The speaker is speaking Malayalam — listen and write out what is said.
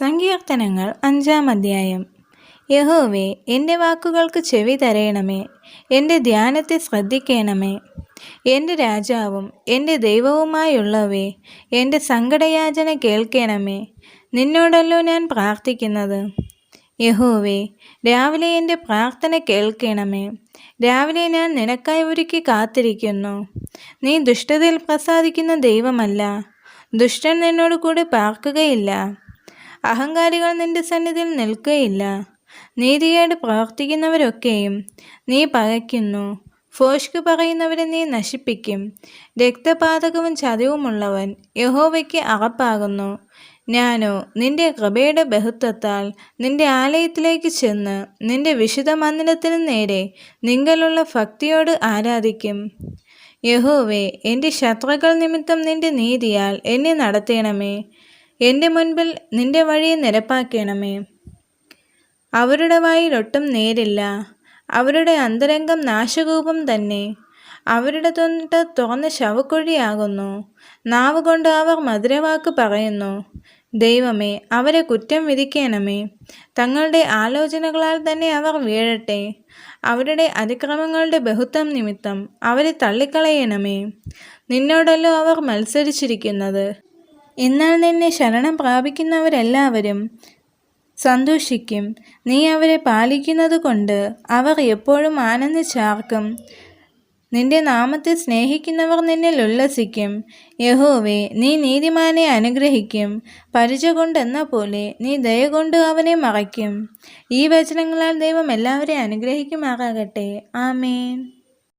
സങ്കീർത്തനങ്ങൾ 5-ാം അധ്യായം. യഹോവേ, എൻ്റെ വാക്കുകൾക്ക് ചെവി തരയണമേ, എൻ്റെ ധ്യാനത്തെ ശ്രദ്ധിക്കണമേ. എൻ്റെ രാജാവും എൻ്റെ ദൈവവുമായുള്ളവേ, എൻ്റെ സങ്കടയാചന കേൾക്കണമേ. നിന്നോടല്ലോ ഞാൻ പ്രാർത്ഥിക്കുന്നത്. യഹോവേ, രാവിലെ എൻ്റെ പ്രാർത്ഥന കേൾക്കണമേ. രാവിലെ ഞാൻ നിനക്കായി ഒരുക്കി കാത്തിരിക്കുന്നു. നീ ദുഷ്ടതയിൽ പ്രസാദിക്കുന്ന ദൈവമല്ല. ദുഷ്ടൻ നിന്നോട് കൂടെ പാർക്കുകയില്ല. അഹങ്കാരികൾ നിന്റെ സന്നിധിയിൽ നിൽക്കുകയില്ല. നീതികേട് പ്രവർത്തിക്കുന്നവരൊക്കെയും നീ പകയ്ക്കുന്നു. ഭോഷ്ക് പറയുന്നവരെ നീ നശിപ്പിക്കും. രക്തപാതകവും ചതിവുമുള്ളവൻ യഹോവയ്ക്ക് അറപ്പാകുന്നു. ഞാനോ നിന്റെ കൃപയുടെ ബഹുത്വത്താൽ നിന്റെ ആലയത്തിലേക്ക് ചെന്ന് നിന്റെ വിശുദ്ധ മന്ദിരത്തിന് നേരെ നിങ്കലുള്ള ഭക്തിയോട് ആരാധിക്കും. യഹോവേ, എൻ്റെ ശത്രുക്കൾ നിമിത്തം നിന്റെ നീതിയാൽ എന്നെ നടത്തണമേ. എൻ്റെ മുൻപിൽ നിന്റെ വഴിയെ നിരപ്പാക്കണമേ. അവരുടെ വായിൽ ഒട്ടും നേരില്ല. അവരുടെ അന്തരംഗം നാശകൂപം തന്നെ. അവരുടെ തൊണ്ട തുറന്ന ശവക്കുഴിയാകുന്നു. നാവുകൊണ്ട് അവർ മധുരവാക്ക് പറയുന്നു. ദൈവമേ, അവരെ കുറ്റം വിധിക്കണമേ. തങ്ങളുടെ ആലോചനകളാൽ തന്നെ അവർ വീഴട്ടെ. അവരുടെ അതിക്രമങ്ങളുടെ ബഹുത്വം നിമിത്തം അവരെ തള്ളിക്കളയണമേ. നിന്നോടല്ലോ അവർ മത്സരിച്ചിരിക്കുന്നത്. എന്നാൽ നിന്നെ ശരണം പ്രാപിക്കുന്നവരെല്ലാവരും സന്തോഷിക്കും. നീ അവരെ പാലിക്കുന്നത് കൊണ്ട് അവർ എപ്പോഴും ആനന്ദിച്ചാർക്കും. നിന്റെ നാമത്തെ സ്നേഹിക്കുന്നവർ നിന്നിൽ ഉല്ലസിക്കും. യഹോവേ, നീ നീതിമാനെ അനുഗ്രഹിക്കും. പരിച കൊണ്ടെന്ന പോലെ നീ ദയ കൊണ്ട് അവനെ മറയ്ക്കും. ഈ വചനങ്ങളാൽ ദൈവം എല്ലാവരെയും അനുഗ്രഹിക്കുമാറാകട്ടെ. ആമേൻ.